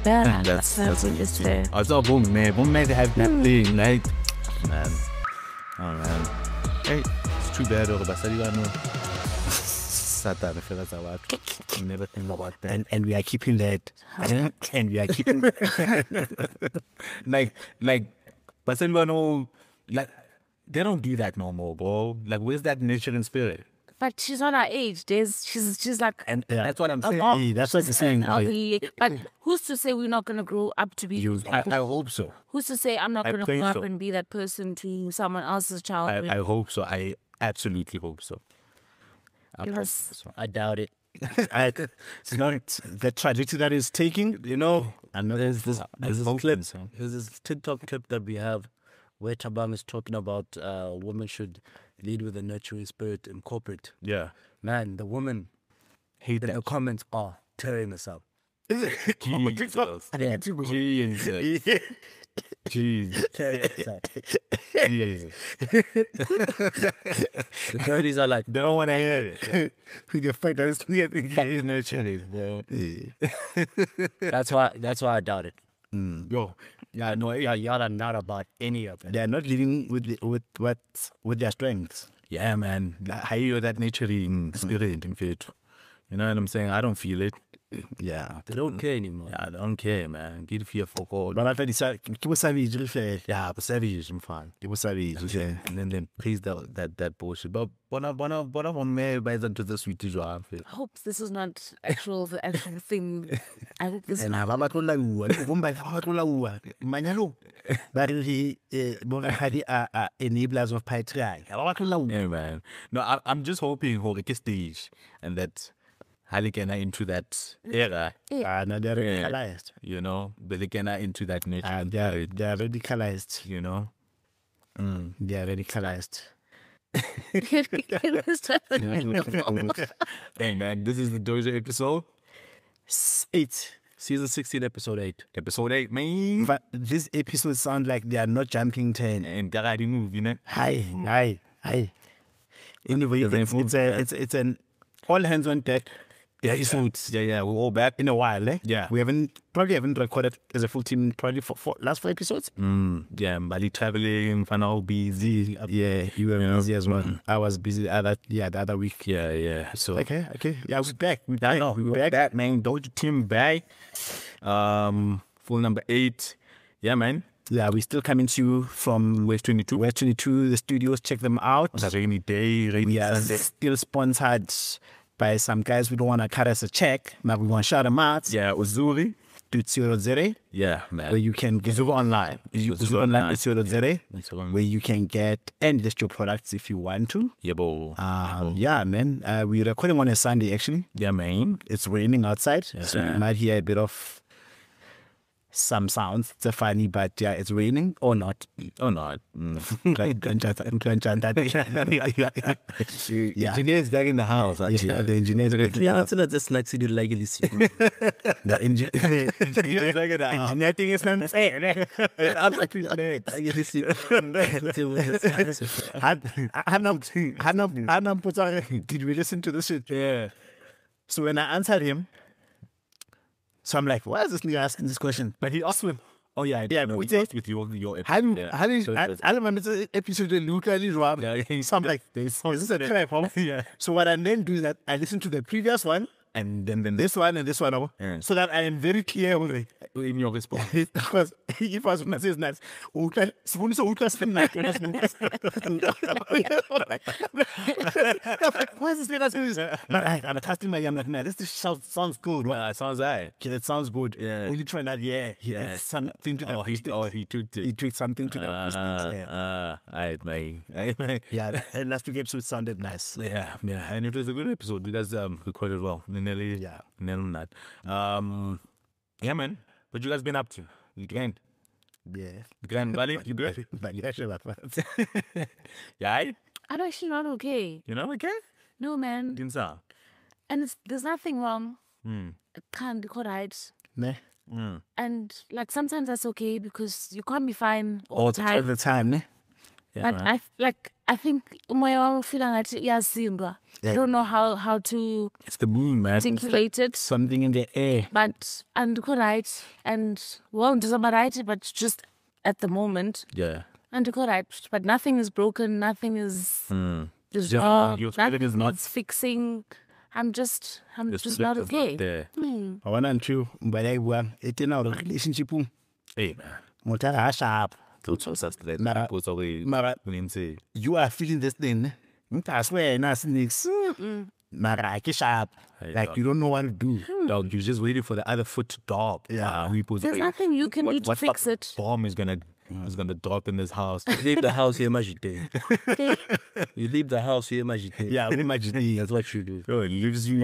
That's what you say. I thought women may have that thing, right? Man. Oh man. Hey, it's too bad over Basari no. Satan, I feel that's a lot. Never think about that. And we are keeping that. And we are keeping like Basari no, like they don't do that no more, bro. Like where's that nature and spirit? But she's not our age. She's like, And that's what I'm saying. Hey, that's what you're saying. but who's to say we're not gonna grow up to be? I hope so. Who's to say I'm not gonna think grow up so. and be that person to someone else's child? I hope so. I absolutely hope so. Because I doubt it. It's not the trajectory that is taking, you know. I know there's this clip. There's this TikTok clip that we have where Tabam is talking about women should lead with a nurturing spirit in corporate. Yeah. Man, the women hate the comments are tearing us up. Jesus. Jesus. Jesus. The 30s are like, They don't want to hear it. the fact that it's that's why I doubt it. Yo, Yeah, no, yeah, y'all are not about any of it. They're not living with their strengths. yeah, man. I hear that nurturing spirit in faith. You know what I'm saying? I don't feel it. Yeah, they don't care anymore. Yeah, I don't care, man. Get fear for God. But I thought he was savage. Yeah, but savage, I'm fine. He was savage. Yeah. And then praise that bullshit. But one of me buys into the sweet job. I hope this is not the actual thing. I hope this. And I'm about to but he enablers of patriarchy. Yeah, man. No, I'm just hoping for the stage and that Halikena into that era. No, they're radicalized. You know, Belikena into that nature. They're radicalized. You know. They're radicalized. Hey man, this is the Dojo episode 8. Season 16, episode 8. Episode 8, man. But this episode sound like they are not jumping 10. And that I didn't move, you know. Hi. Anyway, it's an all hands on deck. Yeah, we're all back In a while, eh? Yeah. We probably haven't recorded as a full team probably for last 4 episodes. Yeah, Bali traveling, final busy. Yeah, you were busy as well. I was busy the other week. Yeah. So Okay. Yeah, we're back. we were back, man. Dojo team back. Full number 8. Yeah, man. Yeah, we're still coming to you from West 22. West 22, the studios. Check them out. It's a rainy day, We are Sunday. still sponsored by some guys. We don't want to cut us a check, but we want to shout them out. Yeah, Uzuri. To 00, Yeah, man. where you can get Uzuri online. Uzuri online, 00, That's one. where you can get and list your products if you want to. Yeah, bro. Yeah, man. We're recording on a Sunday, actually. Yeah, man. It's raining outside, so you man. might hear a bit of some sounds. It's funny, but yeah, it's raining or not. Oh, no. Yeah. Engineer's back in the house, actually. Yeah, the engineers. Yeah, I feel just like to do like this. The engineer. Nothing is not fair. I'm like this. Did we listen to this shit? Yeah. So when I answered him, so I'm like, why is this nigga asking this question? But he asked him. Oh, yeah. Yeah, no, we he did. asked with your I remember this episode in Luca and Israel. Yeah, So I'm like, is this a problem? Yeah. So what I then do is that I listen to the previous one, And then this one and this one, Yeah. so that I am very clear with it. in your response. Because if I was going to say it's nice, why is this nigga doing this? I'm testing my I'm like, nah, this sounds good. Right? It sounds right. Okay, that sounds good. Yeah. Only try that, yeah. Something to that. He took it. He tweaked something to that. Alright, man. Yeah, and last week episode sounded nice. Yeah, and it was a good episode. You guys recorded well. Nearly that. Yeah, man. What you guys been up to? You grand? Yeah. Grand Valley? You good? But yeah, sure, but Yeah, aight? I'm actually not okay. You know, okay? No, man. Didn't say. And there's nothing wrong. It can't be right. nah. And like sometimes that's okay because you can't be fine all All the time. the time, ne? But I think my own feeling like I don't know how to It's the moon, man. articulate it. Something in the air. But and right and well does right, but just at the moment. Yeah. And right. But nothing is broken, nothing is just your feeling is nothing not is fixing. I'm just not okay. there. I want to but I want it in our relationship. Hey, man. Motara sharp. Mara, you are feeling this thing. I swear, nice. Mara, sharp. Like you don't know what to do. Dog, you're just waiting for the other foot to drop. Yeah. There's nothing you can do to fix it. Bomb is gonna drop in this house. You leave the house, you imagine. You leave the house, you imagine. Yeah, imagine. That's what you do. Yo, it leaves you.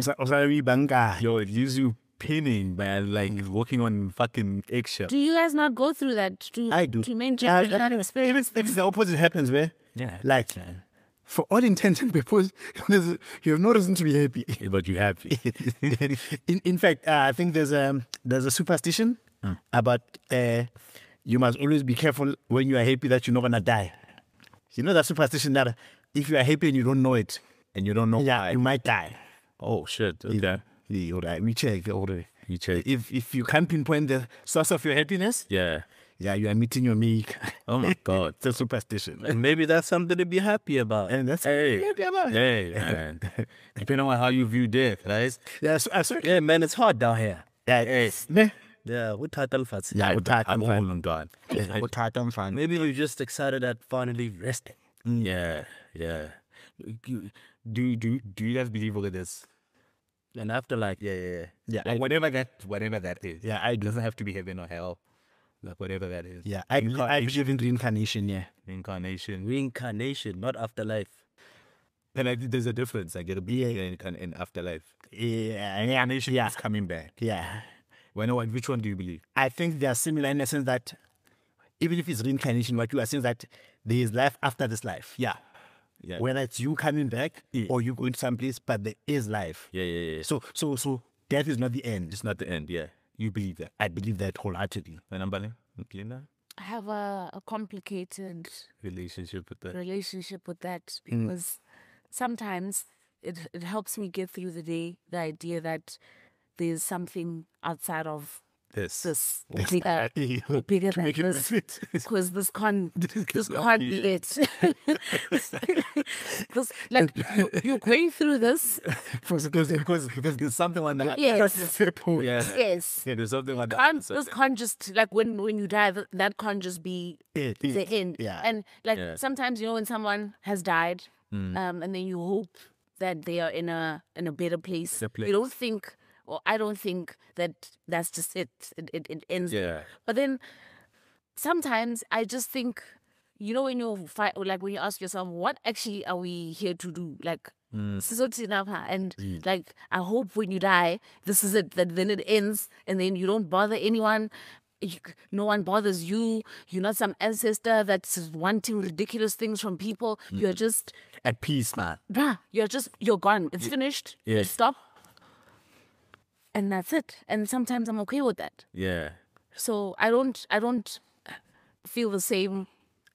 Yo, it leaves you pinning, man. Like walking on fucking eggshell. Do you guys not go through that? I do. To maintain that experience. It's the opposite happens, man. Yeah. Like, for all intents and purposes, you have no reason to be happy. But you happy. In fact, I think there's a superstition about you must always be careful when you are happy that you're not gonna die. You know that superstition that if you are happy and you don't know it, And you don't know why. you might die. Oh shit. Okay. Yeah, all right. We check already. You check. If you can't pinpoint the source of your happiness, Yeah. you are meeting your meek. Oh my god. It's a superstition. And maybe that's something to be happy about. And that's Hey. yeah, man. Hey, man. Depending on how you view death, right? Yeah, so, Yeah, man, it's hard down here. yeah, Yeah, with title fats. yeah, I'm all on God. fine. Maybe we're just excited at finally resting. Yeah. Yeah. Do you guys believe all of this? And after, like, Yeah, Like whatever that is. yeah, I It do. doesn't have to be heaven or hell. Like whatever that is. Yeah, I believe in reincarnation. Yeah, Incarnation. reincarnation, not afterlife. And there's a difference. Like it'll be in afterlife. yeah, Incarnation yeah, is coming back. yeah. Which one do you believe? I think they are similar in the sense that even if it's reincarnation, what you are saying is that there is life after this life. Yeah. Yeah. Whether it's you coming back or you going someplace, but there is life. Yeah. So death is not the end. It's not the end. Yeah. You believe that. I believe that wholeheartedly. And I'm believing that I have a complicated relationship with that. relationship with that because sometimes it helps me get through the day. The idea that there's something outside of this bigger than make it this, fit. because this can't be it. This, like you're going through this. Because There's something like that. Yes. Yes. Yeah, there's something like that. This can't just like when you die. That can't just be the end. Yeah. And like sometimes when someone has died, and then you hope that they are in a better place. You don't think. Well, I don't think that that's just it. It ends. Yeah. But then sometimes I just think, when you fight, like when you ask yourself, what actually are we here to do? Like, and like, I hope when you die, this is it. That then it ends, and then you don't bother anyone. No one bothers you. You're not some ancestor that's wanting ridiculous things from people. You're just at peace, man. You're gone. It's finished. Yeah. You stop. And that's it. And sometimes I'm okay with that. Yeah. So I don't feel the same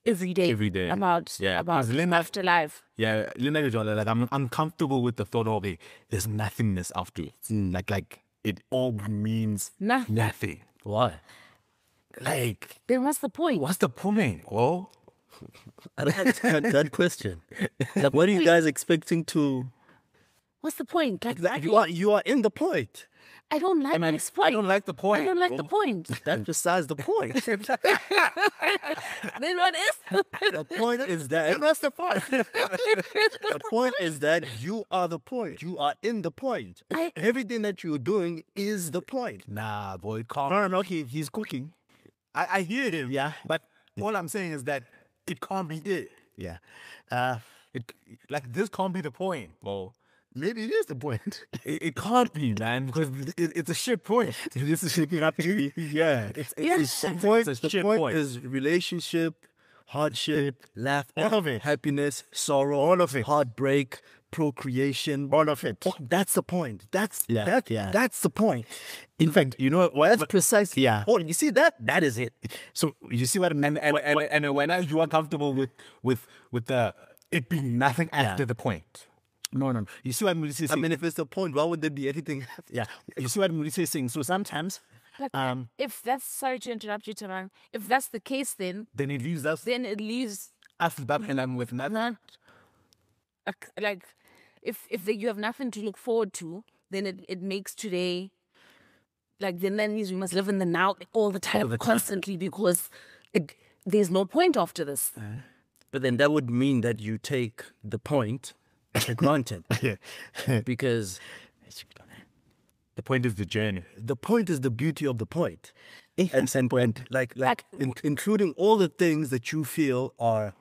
every day. About afterlife. Yeah, like I'm comfortable with the thought of it. There's nothingness after it. Like it all means nothing. Why? Like, Then what's the point? what's the point? Oh, That question. Like, what are you guys expecting to? What's the point? Like, You are in the point. I don't like this point. I don't like the point. I don't like the point. That's besides the point. Then what is? The point is that That's the part. the point is that you are the point. You are in the point. Everything that you're doing is the point. Nah, boy, calm. No, he's cooking. I hear him. Yeah. But all I'm saying is that it can't be it. Yeah. Like this can't be the point. Well, Maybe it is the point. it can't be, man, because it's a shit point. This is shaking up. Yeah. The point, It's a the shit point point. is relationship, hardship, laughter, All of it. happiness, sorrow, All of it. heartbreak, procreation, All of it. that's the point. That's Yeah. that's the point. In fact, you know what? That's precisely. Yeah. Oh, you see that? That is it. So you see what, and when you are comfortable with the it being nothing after the point. No. You see what Maurice is I saying? mean, if it's the point, why would there be anything? Yeah. You see what Maurice is saying? So sometimes, Like, if that's, sorry to interrupt you, Tamang, if that's the case, then it leaves us it leaves and I'm with nothing. not like if you have nothing to look forward to, then it makes today like then that means we must live in the now all the time, constantly, because there's no point after this. But then that would mean that you take the point for granted. Because The point is the journey. the point is the beauty of the point. And some point, including all the things that you feel are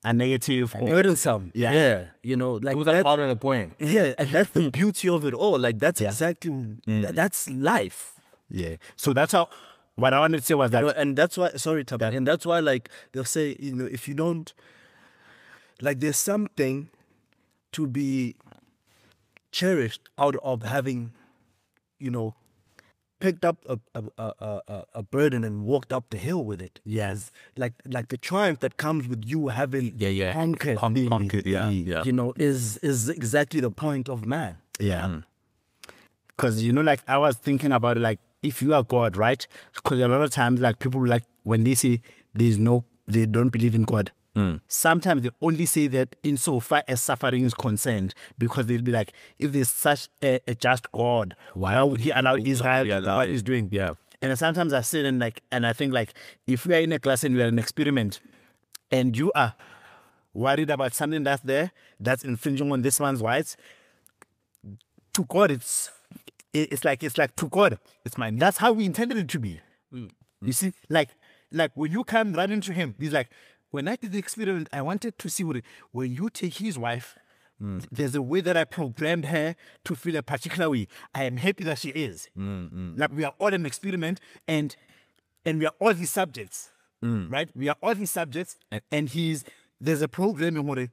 A negative. burdensome. Yeah. You know, like Those are part of the point. yeah, and that's the beauty of it all. Like that's exactly that's life. Yeah. So that's how. What I wanted to say was that. You know, and that's why, sorry, Tab, and that's why, like, they'll say, you know, if you don't, like, there's something to be cherished out of having, you know, picked up a burden and walked up the hill with it. Yes. Like the triumph that comes with you having conquered, Conquered, yeah. you know, is exactly the point of man. Yeah. Because, you know, like, I was thinking about it, like, if you are God, right? Because a lot of times, like, people, like, when they say they don't believe in God, sometimes they only say that insofar as suffering is concerned, because they'll be like, if there's such a just God, why would he allow Israel to do what he's doing? Yeah. And sometimes I sit and I think, like, if we are in a class and we are in an experiment and you are worried about something that's there, that's infringing on this one's rights, to God, it's like to God, it's mine. That's how we intended it to be. You see, like when you come run into him, he's like, when I did the experiment, I wanted to see when you take his wife, there's a way that I programmed her to feel a particular way. I am happy that she is. Like, we are all an experiment, and we are all his subjects, right? We are all his subjects, and there's a programming on it.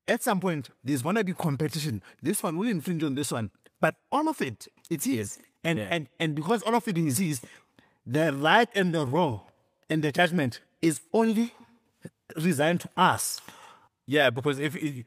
At some point, there's going to be competition. This one will infringe on this one. But all of it is. And because all of it is his, the right and the wrong and the judgment is only resigned to us. Yeah, because it's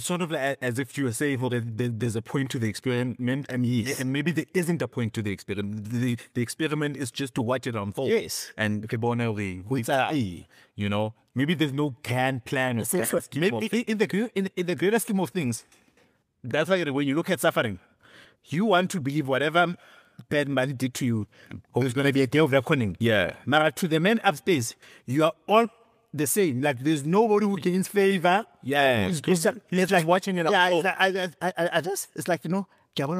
sort of like as if you were saying, well, there's a point to the experiment, and maybe there isn't a point to the experiment. The experiment is just to watch it unfold. Yes. And you know, maybe there's no grand plan. Maybe in the greater scheme of things, that's why when you look at suffering, you want to believe whatever bad man did to you, or it's going to be a day of reckoning. Yeah. Now, to the men upstairs, you are all the same. Like, there's nobody who gains favor. Yeah. It's like watching it. Yeah, I just, it's like, you know, it's all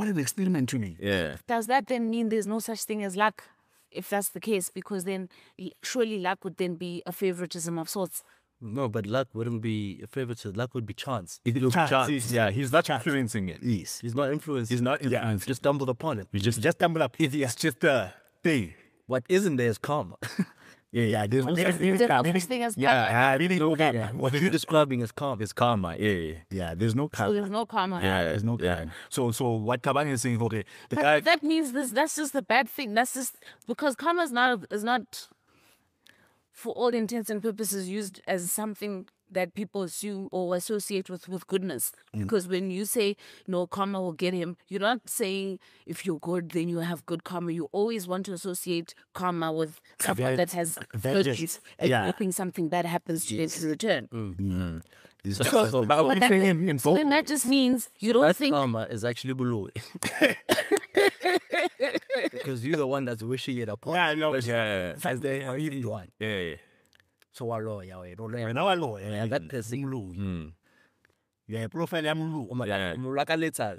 an experiment to me. Yeah. Does that then mean there's no such thing as luck, if that's the case? Because then surely luck would then be a favoritism of sorts. No, but luck wouldn't be a favoritism. Luck would be chance. It will be chance. Yeah, he's not influencing it. Yes. He's not influencing. He's not influencing. Just stumbled upon it. You just stumble up. It's just a thing. What isn't there is karma. Yeah. There's no There's such thing as yeah, I really know that. What you're describing as karma. It's karma. Yeah. There's no so karma. there's no karma. Yeah, there's no. Yeah. So what Kabang is saying, okay, the guy. That means that's just the bad thing. That's just because karma is not for all intents and purposes used as something that people assume or associate with goodness. Because when you say, no, karma will get him, you're not saying if you're good, then you have good karma. You always want to associate karma with someone that has virtues and hoping something bad happens to you in return. So then that just means you don't That think... karma is actually below. Because you're the one that's wishing it upon. Yeah, I know. That's the you one. Yeah. So I know, yeah, that person low. Yeah, profile I'm low. Yeah. Like a little.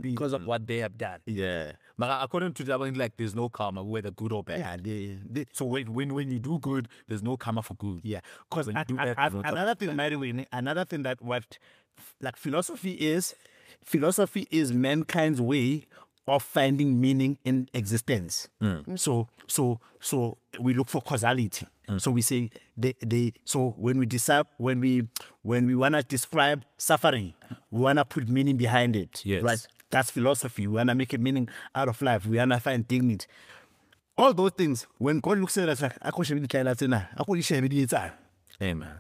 Because of what they have done. Yeah. But according to that, like, there's no karma, whether good or bad. Yeah. So when you do good, there's no karma for good. Yeah. Because another thing, by the way, another thing that what like philosophy is mankind's way of finding meaning in existence. So we look for causality. So we say so when we decide when we wanna describe suffering, we wanna put meaning behind it. Yes. Right? That's philosophy. We wanna make a meaning out of life. We wanna find dignity. All those things, when God looks at us like Amen.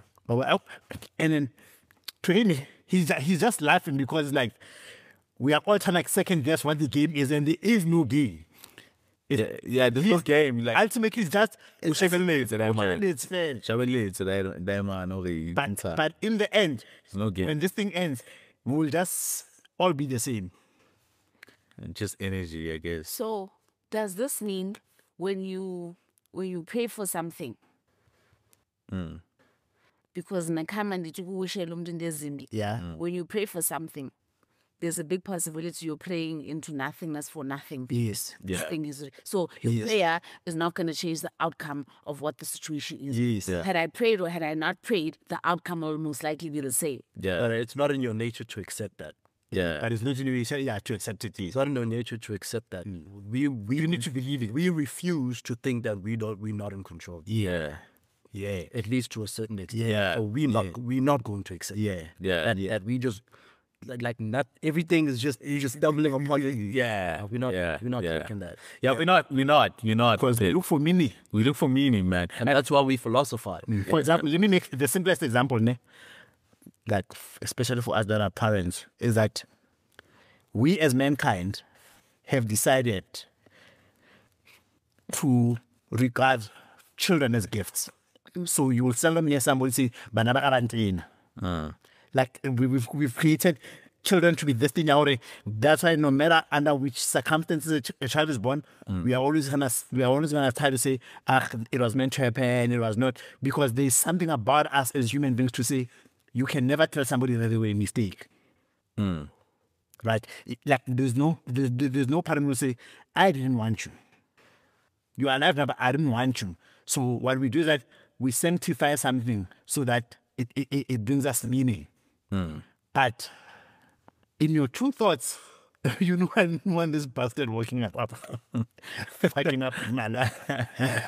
and then to him, he's just laughing because like we are all trying to like second guess what the game is, and there is no game. Yeah, there's no game. Like, Ultimately, it's just it's fair. But in the end, there's no game. when this thing ends, we will just all be the same. And just energy, I guess. So does this mean when you pray for something? Because Yeah. when you pray for something, there's a big possibility you're praying into nothingness for nothing. Yes. This thing is, so your Yes. prayer is not going to change the outcome of what the situation is. Yes. Yeah. Had I prayed or had I not prayed, the outcome will most likely be the same. Yeah. It's not in your nature to accept that. Yeah. But it's not in your nature, to accept it. It's not in our nature to accept that. We need to believe it. We refuse to think that we're not in control. Yeah. Yeah. At least to a certain extent. Yeah. So we're not going to accept. Yeah. Yeah. That we just like not everything is just you're just stumbling upon it. Yeah. We're not Yeah. thinking that. Yeah, we're not. Because we look for meaning. We look for meaning, man. And that's why we philosophize. For example, let me make the simplest example, that especially for us that are parents, is that we as mankind have decided to regard children as gifts. So you will seldom hear somebody say, "Banana quarantine." Like we've created children to be this thing already. That's why no matter under which circumstances a child is born, we are always gonna try to say, it was meant to happen, it was not, because there's something about us as human beings to say, you can never tell somebody that they were a mistake. Right? Like there's no parent who say, I didn't want you. You are alive now, but I didn't want you. So what we do is that we sanctify something so that it brings us meaning. But in your true thoughts, you know when this bastard waking up, fucking up, man.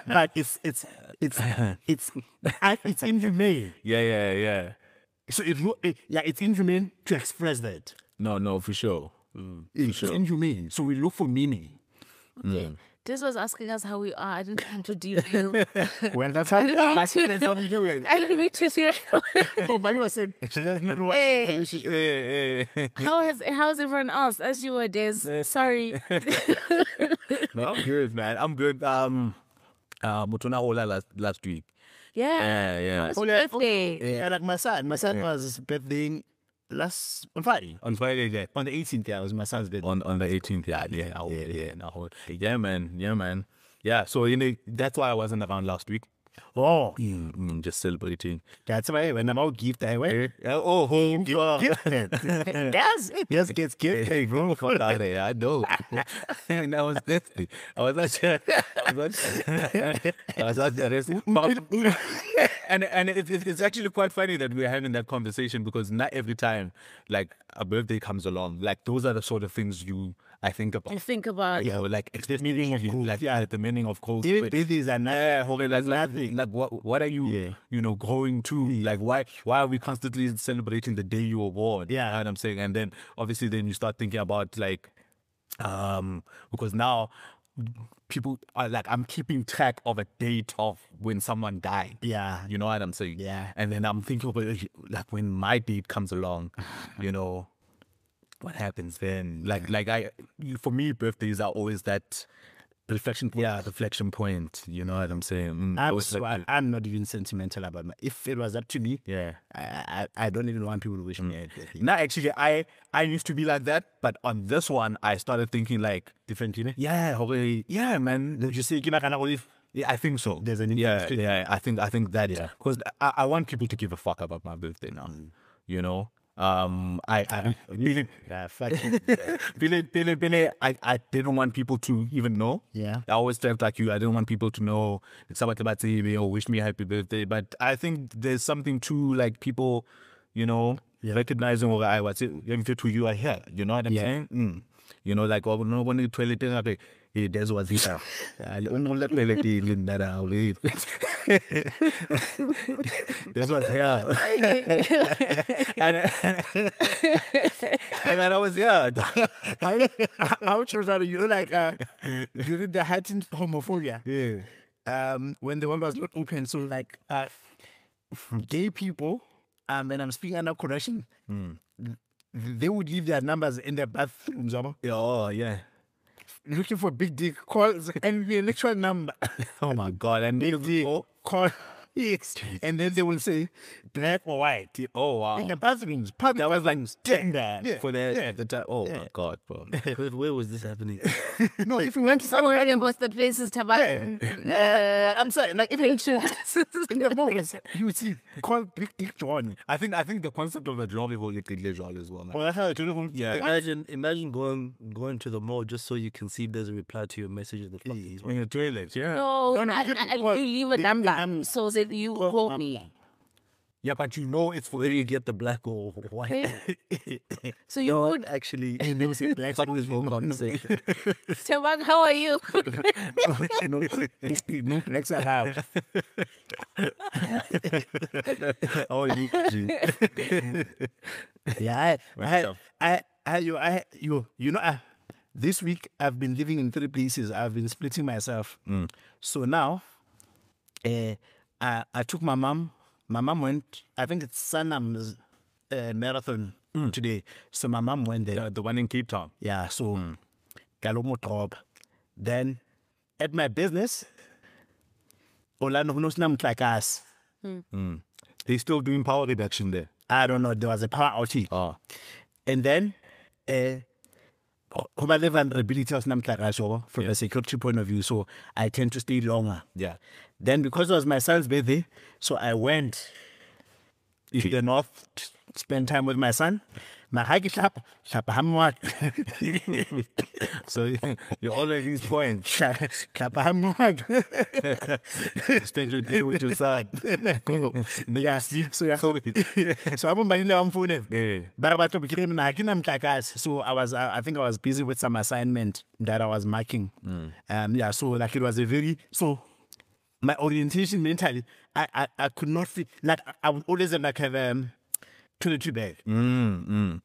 But it's inhumane. Yeah. So it's inhumane to express that. No, for sure. It's inhumane. So we look for meaning. This was asking us how we are. I didn't come to deal with you. Well, that's how I didn't make you serious. How's everyone else? As you were, Des. Sorry. No, I'm good, man. I'm good. Mutuna Ola last week. Yeah. Yeah. Birthday. Yeah, like my son was birthday on Friday. On Friday, yeah. On the 18th, yeah, it was my son's birthday. On the 18th, yeah, man. Yeah, so that's why I wasn't around last week. Oh, Just celebrating. that's why when I'm out gift, I went. Home. Yes, it just gets gift. Hey, bro. I know. And I was listening. I was and it's actually quite funny that we're having that conversation, because not every time like a birthday comes along, like those are the sort of things I think about. I think about. Yeah, like it's the meaning of like the meaning of cold. Even birthdays are not. That's nothing. Like what are you going to? Like why are we constantly celebrating the day you were born? Yeah. You know what I'm saying? And then obviously then you start thinking about like because now people are like, I'm keeping track of a date of when someone died. Yeah. You know what I'm saying? Yeah. And then I'm thinking about like when my date comes along, what happens then? For me, birthdays are always that reflection point. Yeah, reflection point. You know what I'm saying? I'm not even sentimental about my. If it was up to me, Yeah. I don't even want people to wish me a birthday. No, actually, I used to be like that, but on this one, I started thinking like, Differently. yeah, hopefully, yeah, man. Did you say, Yeah, I think so. There's an Yeah, I think that, yeah. Because I want people to give a fuck about my birthday now. You know? I really, I didn't want people to even know. Yeah. I always felt like I didn't want people to know somebody about me or wish me a happy birthday. But I think there's something to like people, recognizing what I was to you are here. You know what I'm saying? You know, like when you toilet there's what's here. I don't know let me let you in that I'll leave. That's what's here. And then I was How turns out you like during the heightened homophobia? yeah. When the one was not open, so like gay people, and I'm speaking under correction, they would leave their numbers in their bathrooms, Oh yeah. looking for big dick calls and the electoral number. Oh my god. And They'll call. Yes. And then they will say black or white. oh wow. In the bathrooms. That was like standard. For the time. Oh my god, bro. Where was this happening? No, if you went somewhere and what's the places to buy? I'm sorry, like if You would see call big dick John. I think the concept of a job will get as well. Man. Well, that's how it is. Yeah. Imagine going to the mall just so you can see if there's a reply to your message in the fucking In the toilet, yeah. No, you leave a number so that you call me. Yeah, but you know it's for where you get the black or white. So you would Actually, Never see black always wrong on say. Tewang, how are you? No, next I have. oh, Yeah, you know, this week I've been living in 3 places. I've been splitting myself. So now, I took my mom. My mom went. I think it's Sanam's marathon today. So my mom went there. the one in Cape Town. Yeah. So, Galomo Top. Then at my business, Orlando knows like us. They still doing power reduction there. I don't know. There was a power outage. Oh. And then, from a vulnerability of from a security point of view, so I tend to stay longer. Yeah. Then, because it was my son's birthday, so I went to the north to spend time with my son. My hike clap, So you're already these points. clap, Spend your day with your son. yeah, so I'm on phone. Yeah. But so I think I was busy with some assignment that I was marking. Yeah, so like it was a very my orientation mentally, I could not fit. Like I would always like have 22 bag. You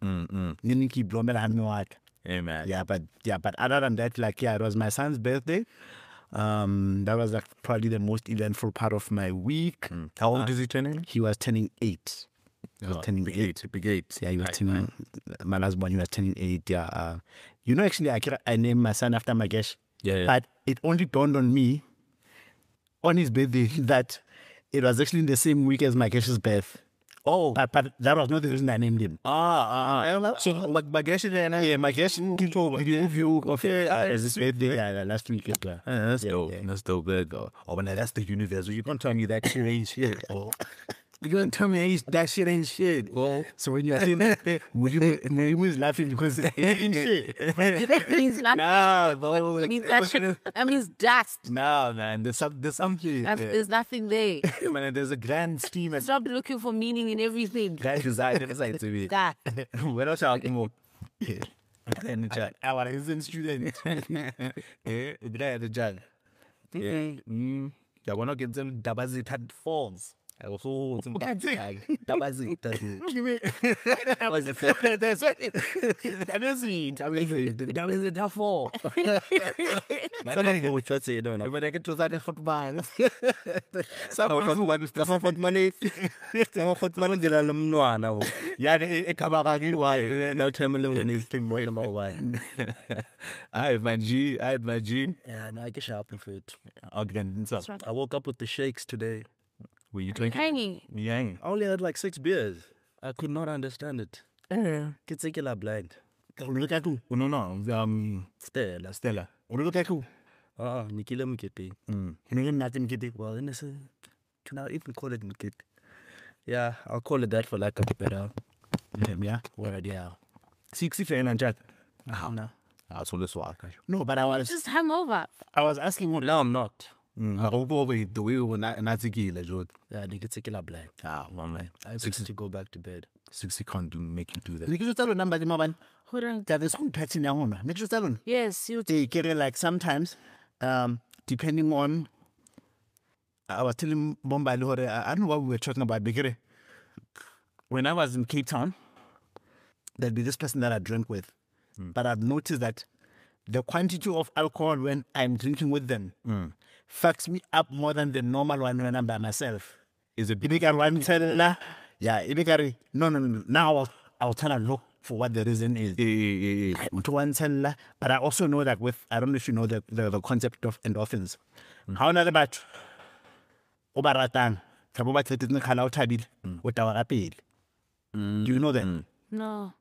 keep blowing what? Amen. Yeah, but other than that, like it was my son's birthday. That was like probably the most eventful part of my week. How old is he turning? He was turning 8. He was turning 8. Big 8. Yeah, he was turning. My last one, he was turning 8. Yeah. You know, actually, I named my son after Magesh. Yeah. But it only dawned on me on his birthday that it was actually in the same week as Magesh's birth. Oh. But that was not the reason I named him. So like Magesh and Yeah, Magesh is this birthday? Yeah, last week. Yeah. that's dope. Yeah. That's dope. There you go. Oh, man, that's the universe. You can't tell me that shit ain't shit. Oh. You're going to tell me that shit ain't shit. Well, So when you're saying that, he was laughing because it ain't shit. He's not. That means dust. no, man. There's something. There's nothing there. Man, there's a grand scheme. And Stop looking for meaning in everything. that is to me. That. We're not talking about. In the chat. Our resident student. Yeah, the chat. Yeah. Yeah, we're not getting Dabazi had forms. I was so Dabazi. That was the first. That is it. That was the fall. I don't know which one say, When I get to that football, Someone want money. Someone want money. They are no. yeah, it come out Why? No time alone. Anything right about why? I had my G. Yeah, no, I get shopping for it. Again, so I woke up with the shakes today. were you drinking? Tiny. Yeah. I only had like 6 beers. I could not understand it. Kids think you're blind. look at who? No. Stella. Look at who? Nikila Mukete. Nothing get it. Well, innocent. Can I even call it Mukete? Yeah, I'll call it that for lack of a better Yeah. word, yeah. 60 fair and chat. No. So this was. No, but I was Just hungover. asking what. No, I'm not. I hope over the way we were not Ziki, Yeah, Nikita blind. man. I have to go back to bed. 60 can't make you do that. You can just tell a number, man. Hold on. That is on pattern now. Make just tell Yes, you. they get it like sometimes, depending on. I was telling Bombay, I don't know what we were talking about. Because when I was in Cape Town, there'd be this person that I drank with, but I've noticed that the quantity of alcohol when I'm drinking with them fucks me up more than the normal one when I'm by myself. Is it Yeah, no. Now I'll try to look for what the reason is. But I also know that I don't know if you know the concept of endorphins. How another bat? Obaratang. Do you know that? No.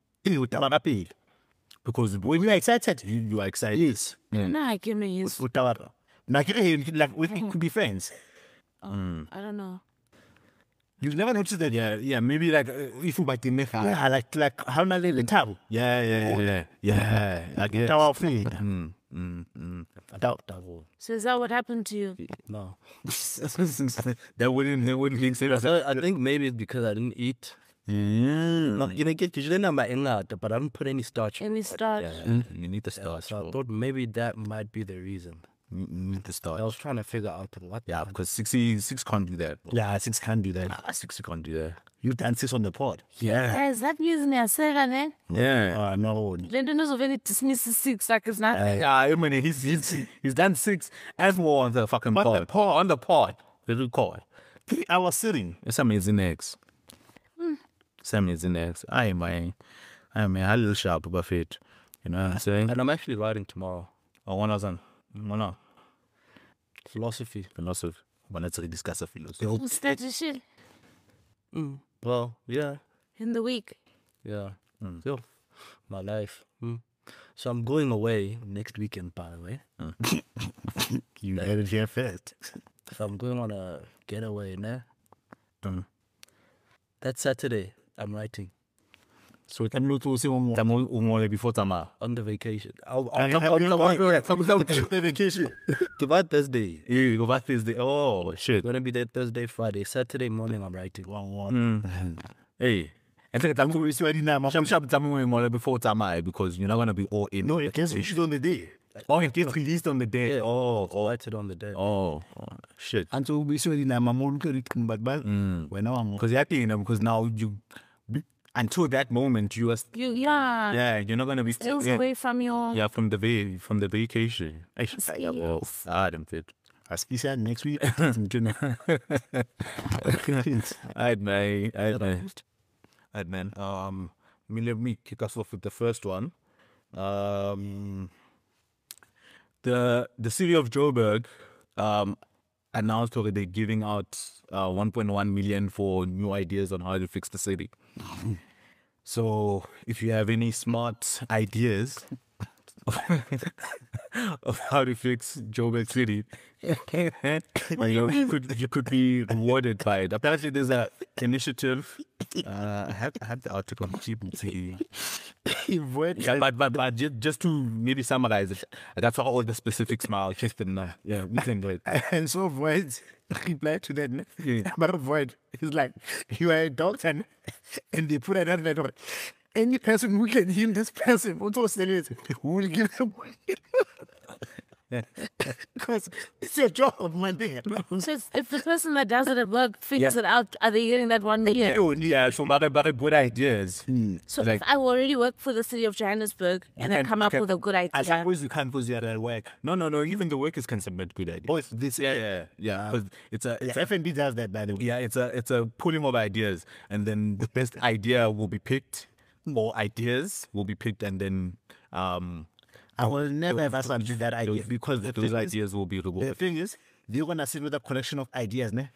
Because when you're excited, you are excited. Yes. No, I can use. Like we could be friends. I don't know. You've never noticed that? Yeah, maybe like if you buy the make like how many the table? Yeah. I get Tower free. So is that what happened to you? No. they wouldn't think serious. I think maybe it's because I didn't eat. No, you didn't know my inlet, but I didn't put any starch. Any start? You need the starch. So I thought maybe that might be the reason. You need the starch. I was trying to figure out what. Yeah, because 66 can't do that. Yeah, 6 can't do that. 60 can't do that. You dance this on the pod. Yeah. Guys, that music is second, eh? Yeah. No. Lendo knows of any dismiss 6 like it's not. Yeah, I mean, he's done 6 and more on the fucking pod. On the pod. Little pod. 3 hours sitting. It's amazing eggs. It's amazing eggs. I am a little sharp buffet. You know what I'm saying? And I'm actually writing tomorrow. Oh, one hour. Philosophy. But let's discuss a philosophy. What's that shit? Well, yeah. In the week. Yeah. So, my life. So I'm going away next weekend, by the way. You heard it here first. So I'm going on a getaway, né? That Saturday, I'm writing. So can you to see one before Tama? On the vacation. I'll the vacation. Divide Thursday. You go back Thursday. Oh shit. Gonna be there Thursday, Friday. Saturday morning, I'm writing. Hey. I think I'm going to before Tama because you're not gonna be all in. No, it gets released on the day. Oh, it gets released on the day. Yeah. Oh, I'll write it on the day. oh, shit. And so we saw it in my mom, but when I'm Because because now you until that moment you are Yeah. you're not gonna be Still away from your. from the vacation. I should say I'm fit. I speak that next week. Alright, man. Let me kick us off with the first one. The city of Joburg announced already giving out 1.1 million for new ideas on how to fix the city. So if you have any smart ideas of how to fix Joburg City, you could be rewarded by it. Apparently, there's an initiative. I have the article on people to but just to maybe summarize it, that's all the specifics now. Just we can do it. And so Void replied to that. But Void is like, you are a doctor, and they put another letter. Any person who can heal this person, what was the reason? Who will give them because it's your job, my dear. So if the person that does it at work figures it out, are they getting that 1 million? Yeah, so but good ideas. So if I already work for the city of Johannesburg and I come up with a good idea. I suppose you can't put that at work. No, even the workers can submit good ideas. Oh, it's this. Yeah. But it's FNB does that, by the way. Yeah, it's a pooling of ideas, and then the best idea will be picked, or ideas will be picked, and then I will never ever submit that idea because those ideas will be rewarded. The thing is, they're gonna sit with a collection of ideas, ne?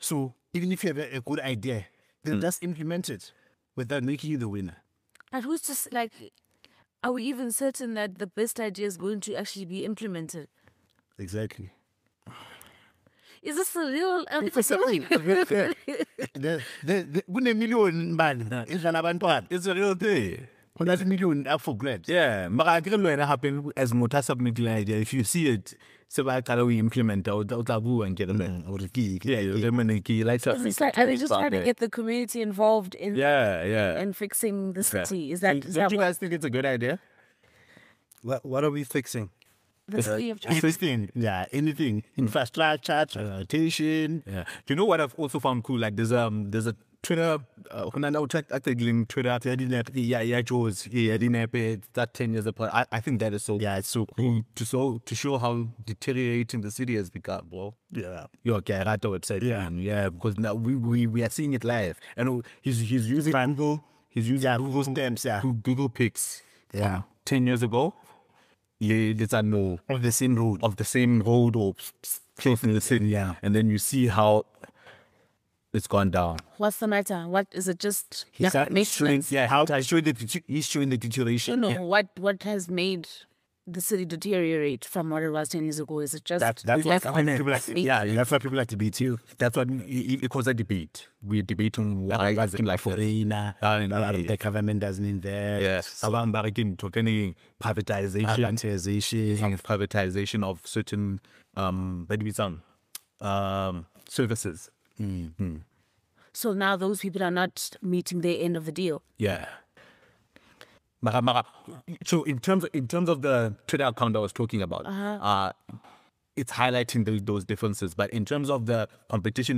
So even if you have a good idea, then just implement it without making you the winner. But who's just like, are we even certain that the best idea is going to actually be implemented? Exactly. Is this a real? It's a real thing. 100 million up for grabs. Yeah, but I agree with happen as much submitting idea. If you see it, so I can implement or and get them. Or the key. Yeah, the key. Like, It's like, are they just trying to get the community involved in in fixing the city? Is that Don't you guys think it's a good idea? What are we fixing? the city of Anything, yeah, anything. Infrastructure, transportation. Yeah. Do you know what I've also found cool? Like there's a Twitter when I know Twitter yeah Joe's that 10 years apart. I think that is so It's so cool. to show how deteriorating the city has become, bro. Yeah. Your Garato website. Yeah, because now we are seeing it live. And he's using Google stamps, yeah. Google Pics. Yeah. 10 years ago. Yeah, it's a no Of the same road. of the same road or place in the city. Yeah. And then you see how it's gone down. What's the matter? What is it? Just He's maintenance? He's showing the deterioration. No, what has made the city deteriorate from what it was 10 years ago? Is it just That's what people like to, that's why people like to beat you. That's what it was a debate. We're debating why I think like for The government doesn't invest. yes. Around Barakin talking privatization of certain services. so now those people are not meeting their end of the deal? Yeah. So in terms of the Twitter account I was talking about, it's highlighting those differences. But in terms of the competition,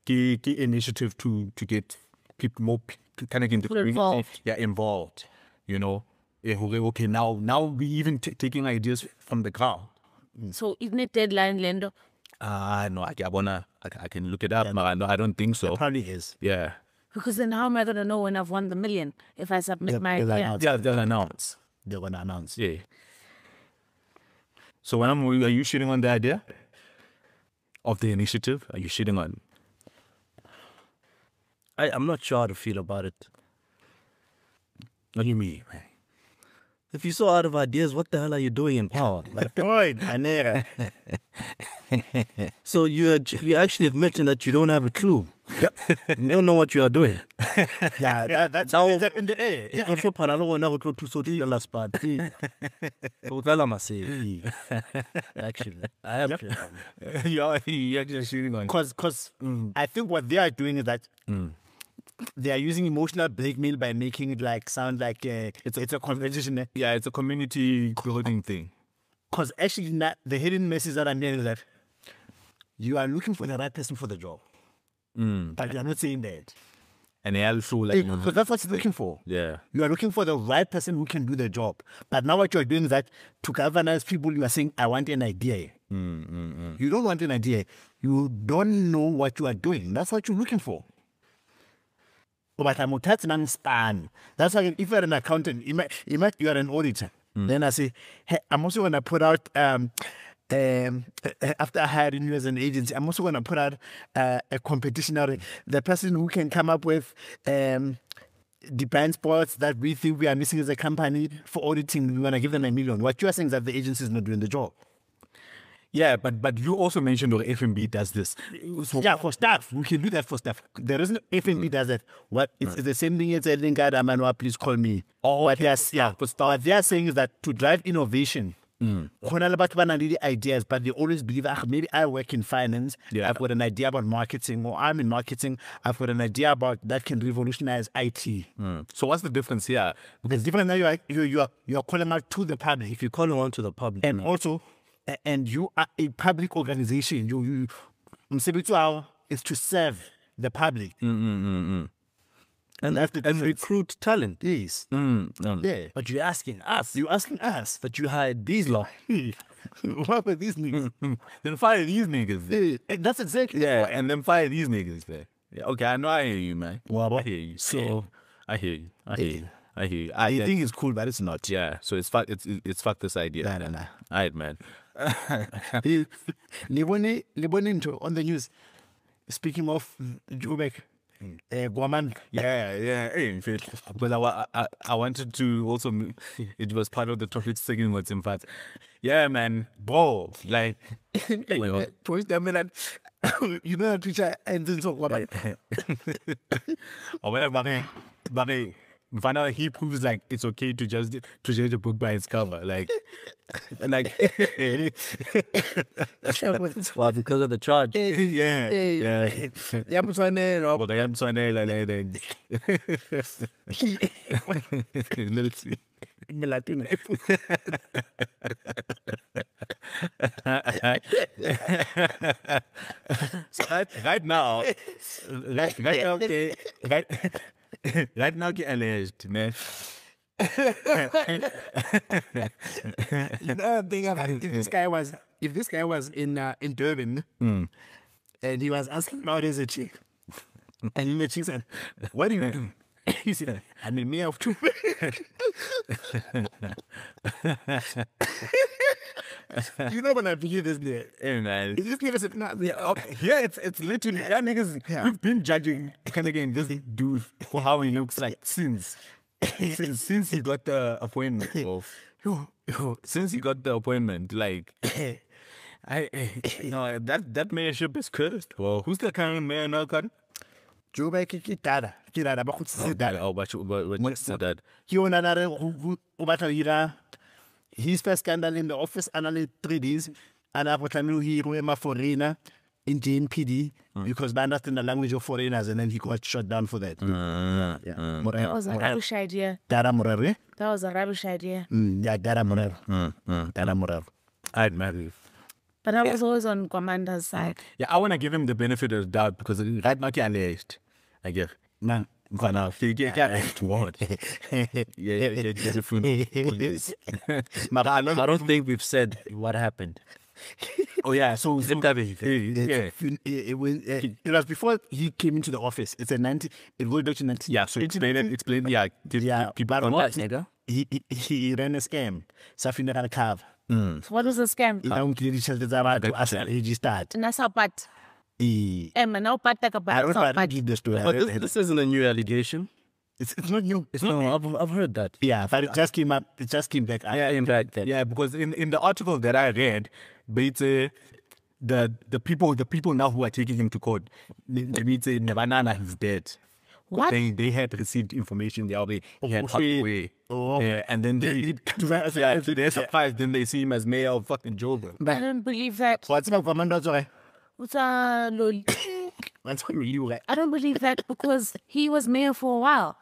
key initiative to get people more kind of Involved. involved. You know, okay, now we even taking ideas from the crowd. So isn't it deadline, Lendo? No, I can look it up, but I don't think so. Probably is. Yeah. Because then how am I going to know when I've won the million if I submit my they'll idea? announce. Yeah, they'll announce. They're gonna announce. Yeah. So are you shitting on the idea of the initiative? Are you shitting on? I'm not sure how to feel about it. What do you mean, man? If you're so out of ideas, what the hell are you doing in power? Like, so you actually admitting that you don't have a clue. You don't know what you are doing. Yeah, that's Now- in the air. Yeah. I'm sure I don't want to go to so the last part. So tell them I say, actually, I have. You're actually shitting on. Because I think what they are doing is that they are using emotional blackmail by making it like sound like it's a competition. Yeah, it's a community building thing. Because actually, the hidden message that I'm hearing is that you are looking for the right person for the job, but you are not saying that. And they also like, Because that's what you're looking for. yeah. You are looking for the right person who can do the job. But now what you are doing is that to galvanize people, you are saying, I want an idea. You don't want an idea. You don't know what you are doing. That's what you're looking for. But I'm span. That's why if you're an accountant, you are an auditor. Then I say, hey, I'm also going to put out after hiring you as an agency, I'm also going to put out a competition out. The person who can come up with the blind spots that we think we are missing as a company for auditing, we're going to give them $1 million. What you are saying is that the agency is not doing the job. Yeah, but you also mentioned that FMB does this. So, Yeah, for staff, we can do that for staff. There isn't FNB does that. What it's the same thing as saying, God, Amanwa, please call me. What they are saying is that to drive innovation, the ideas, but they always believe, maybe I work in finance, Yeah. I've got an idea about marketing, or I'm in marketing, I've got an idea about that can revolutionize IT. so what's the difference here? Because different now you are calling out to the public. If you call on to the public, And also, and you are a public organization. You is to serve the public. and recruit talent, Yes. Yeah. but you're asking us. You're asking us. But you hired these lot. What about these niggas? Then fire these niggas. That's exactly. Yeah, and then fire these niggas there. Yeah, okay, I know I hear you, man. Well, I hear you. So I hear you. I hear you. I hear you. I think it's cool, but it's not. Yeah, so it's fuck fuck this idea. No. Alright, man. Libonito on the news. Speaking of Jubek, Guaman. Yeah. Hey, but I wanted to also. It was part of the topic second words in fact. Yeah, man, bro. Like, Post them in you know, Twitter and then talk about or whatever. But find out he proves like it's okay to judge a book by its cover. Like, like, Well, because of the charge. yeah. Yeah, but so then, But I am so like, let's see. Right now, okay, right now, get alleged, man. Another thing about it, if this guy was in Durban and he was asking about his chick, and the chick said, "What do you do?" He said, "I'm in me of two." You know when I figure this day, Hey, man. if this nigga said, "Nah, Yeah, it's literally that niggas. We've been judging kind of again this dude for how he looks like since he got the appointment. Since he got the appointment, like no, that mayorship is cursed. Well, who's the current mayor now, Cotton? Joburg ke dada ba go tse dada." Oh, but that. Ke yona na re o batla ho hira his first scandal in the office anale 3 days and I've got a hero a foreigner in JNPD because they understand the language of foreigners and then he got shut down for that. That was a rubbish idea. Dada Morero. That was a rubbish idea. Yeah, Dada Morero. Dada Morero. I'd marry. But I was always on Commander's side. Yeah, I want to give him the benefit of the doubt because right now, he's alleged. I guess. Man. For now, he can't what? Yeah, different. But I don't think we've said what happened. Oh yeah, so It was before he came into the office. It's a 90. It was Dutch 90. yeah. So explain it. Yeah, Yeah, people but What, nigga? he ran a scam. Safina had a carve. So what was the scam? He just started. Nasa pat. Emma, now pat like a I don't know how to pat. give this to But her. this isn't a new allegation. It's not new. It's not. No, I've heard that. Yeah, but it just came up. It just came back. Yeah, in fact, that. Yeah, because in the article that I read, but the people now who are taking him to court, they say Banana is dead. What? They had received information the other day. He had passed away. Oh. Yeah, and then they're surprised. Then they see him as mayor of fucking Joburg. I don't believe that. What's my commander? Sorry. What's a lol? What's you? I don't believe that because he was mayor for a while.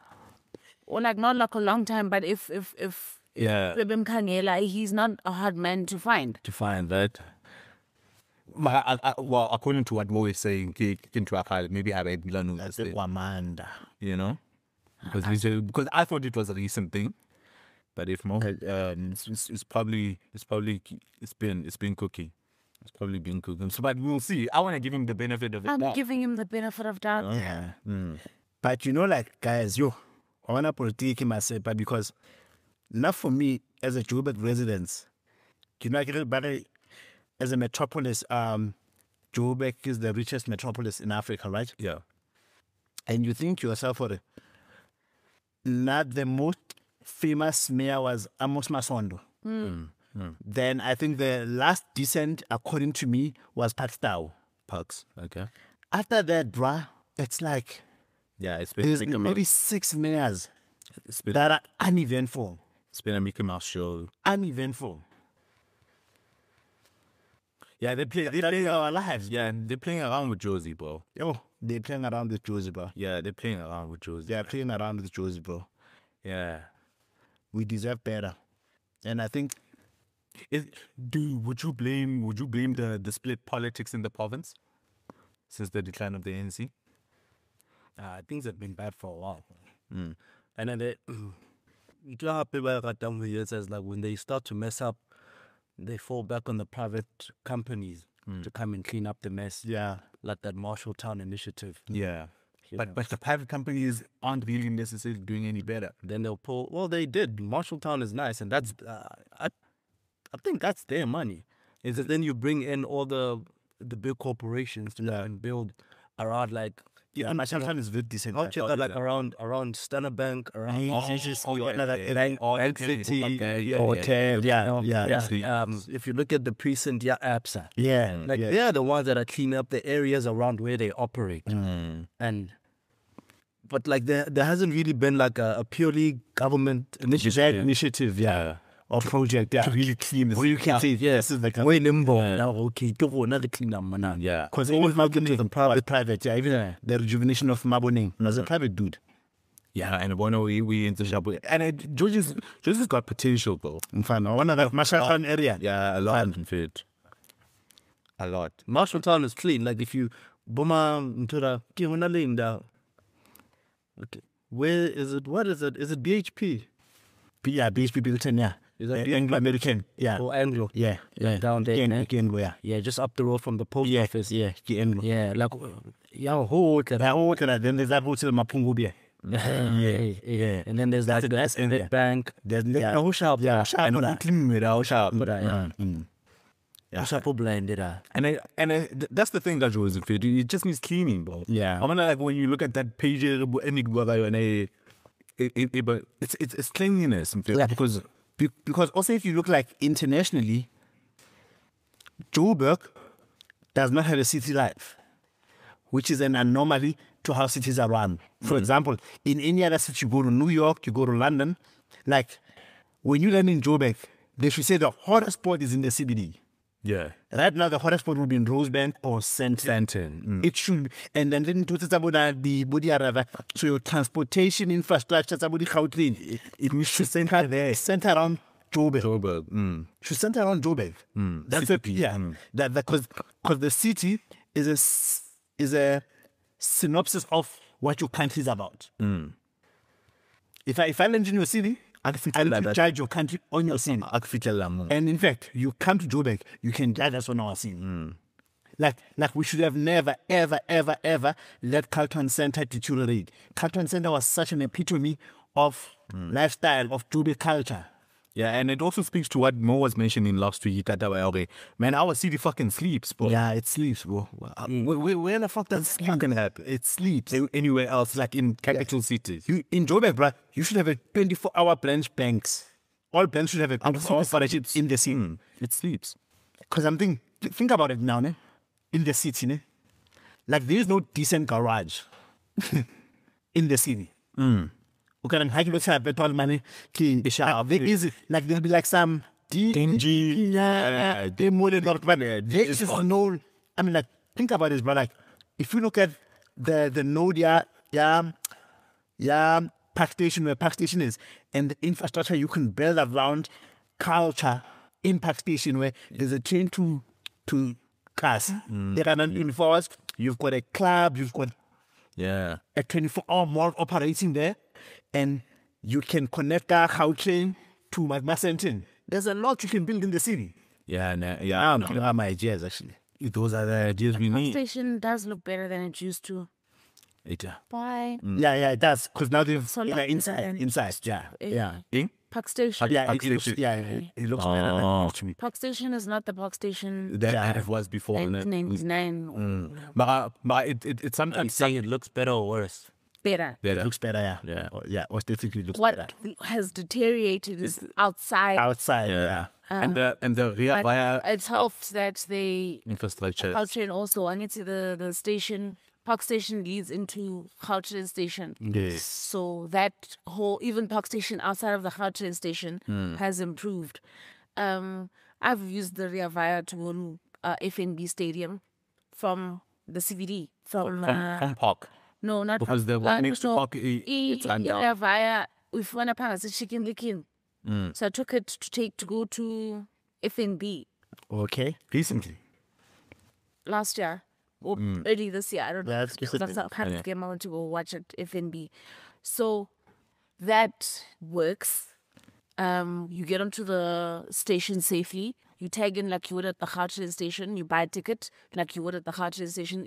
Or like not like a long time, but if Yeah, Rebem Kangela, he's not a hard man to find. to find that. Well, according to what Mo is saying, maybe I read Milano. That's the Wamanda. You know, because I thought it was a recent thing, but if Mo, it's probably been cooking. It's probably been cooking. So, but we'll see. I want to give him the benefit of it. I'm giving him the benefit of doubt. Yeah. But you know, like, guys, I want to politic myself, but because not for me as a Joburg resident, you know, I get it better as a metropolis. Joburg is the richest metropolis in Africa, right? Yeah. And you think to yourself, not the most famous mayor was Amos Masondo. Then I think the last decent, according to me, was Patstau. Parks. Okay. After that, bruh, it's like Yeah, it's been there's maybe 6 mayors it's been that are uneventful. a Mickey Mouse show. Uneventful. Yeah, they're playing our lives. Yeah, and they're playing around with Josie, bro. Yo, they're playing around with Josie, bro. Yeah, they're playing around with Josie. They're playing around with Josie, bro. Yeah. We deserve better. And I think Would you blame the split politics in the province since the decline of the ANC? Things have been bad for a while. And then you know how people got down with years as like when they start to mess up, they fall back on the private companies to come and clean up the mess. yeah. Like that Marshalltown initiative. Yeah. You But know. the private companies aren't really necessarily doing any better. Then they'll pull. Well, they did. Marshalltown is nice, and that's I think that's their money. Is that then you bring in all the big corporations to try and build around like Yeah, Marshalltown is very decent. not just like around Standard Bank, around Hotel. Yeah. if you look at the precinct, APSA. Yeah. Like they're the ones that are cleaning up the areas around where they operate. And but like there hasn't really been like a purely government initiative, or project, to really clean this. Where you can say, this is like a way limbo. Now, okay, don't another clean up, man. Yeah. Because always Mabone, private, even the rejuvenation of Mabone, was a private dude. Yeah, and one we into Shabu. And George has got potential, though. In fact, one of the Marshalltown area. Yeah, a lot in fit. A lot. Marshalltown is clean. Like if you boma into the lane down. Okay. Where is it? What is it? Is it BHP? Yeah, BHP Bilton, yeah. Is that Anglo-American, yeah. or Anglo? Yeah. Down there. Anglo, yeah. Yeah, just up the road from the post office. Yeah, Anglo. Yeah, like Then there's that hotel Mapungubia. yeah. And then there's that bank. There's no shop. Yeah, And we clean with our shop. Yeah, shop blended. And that's the thing that George is fit. It just needs cleaning, bro. Yeah. I mean, like when you look at that page, it's cleanliness. Yeah, because also if you look like internationally, Joburg does not have a city life, which is an anomaly to how cities are run. For example, in any other city, you go to New York, you go to London, like when you land in Joburg, they should say the hottest spot is in the CBD. Yeah. Right now, the hottest spot will be in Rosebank or Sandton. It should, and then to about the body arrival. So your transportation infrastructure, somebody Gauteng, it should center there, center around Joburg. Should center around Joburg. That's it. Yeah. That because the city is a synopsis of what your country is about. If I land in your city, I can judge your country on your scene. And in fact, you come to Joburg, you can judge us on our scene. Like we should have never, ever, ever, ever let Carlton Center deteriorate. Carlton Center was such an epitome of lifestyle, of Joburg culture. Yeah, and it also speaks to what Mo was mentioning last week. Man, our city fucking sleeps, bro. Yeah, it sleeps, bro. Where the fuck does sleep can happen? It sleeps. Anywhere else, like in capital cities. In Joburg, bro, you should have a 24-hour branch banks. All banks should have a 24-hour in the city. It sleeps. Because I'm thinking, think about it now, ne? In the city, ne? Like there is no decent garage in the city. Okay, and how you have petrol money? There is like there'll be like some dingy. They more than not money. There is no. I mean, like think about this, bro. Like if you look at the node, park station where park station is, and the infrastructure you can build around culture in park station where there's a train to cars. There are 24 hours. You've got a club. You've got a 24-hour mall operating there. And you can connect our Gauteng to Magmasenton. There's a lot you can build in the city. I'm my ideas, actually. Those are the ideas we need. Station does look better than it used to. Why? Yeah, it does. Because now they've inside. Yeah. Park Station. It looks better to me. Park Station is not the Park Station that it was before. 1999. But it's sometimes. I'm saying it looks better or worse. Better. It looks better, yeah. Aesthetically looks what better. has deteriorated is outside. And the rear via it helps that they infrastructure. Gauteng also. I need to the station. Park Station leads into Gauteng Station. Yes. So that whole even Park Station outside of the Gauteng Station has improved. I've used the rear via to go to FNB Stadium from the CBD from Park. No, not because the one next to Park it's under via if one upon a chicken licking. So I took it to go to FNB. Okay. Recently. Last year. Or early this year. I don't know. That's I can't get my to go watch it FNB. So that works. You get onto the station safely. You tag in like you would at the Gauteng station. You buy a ticket like you would at the Gauteng station.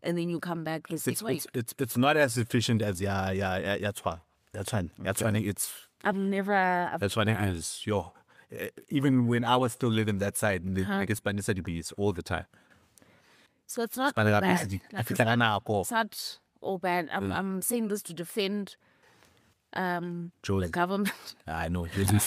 And then you come back. It's not as efficient as that's fine. That's fine. It's that's why as even when I was still living that side, I guess it's all the time. So it's not bad. It's not all bad. I'm saying this to defend the government. I know. Defend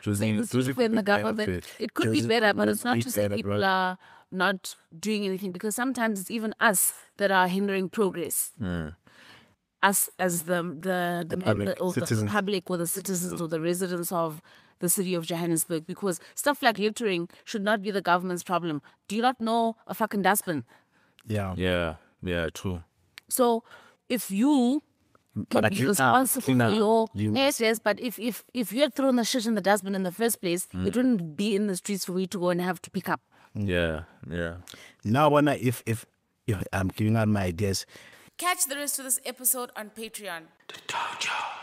the government. It could be better, but it's not to say people are not doing anything, because sometimes it's even us that are hindering progress. Us as the public or the citizens or the residents of the city of Johannesburg, because stuff like littering should not be the government's problem. Do you not know a fucking dustbin? Yeah, true. So if you can be responsible for your yes, but if you had thrown the shit in the dustbin in the first place, it wouldn't be in the streets for you to go and have to pick up. Yeah. Now, when if I'm giving out my ideas, Catch the rest of this episode on Patreon. The Dojo.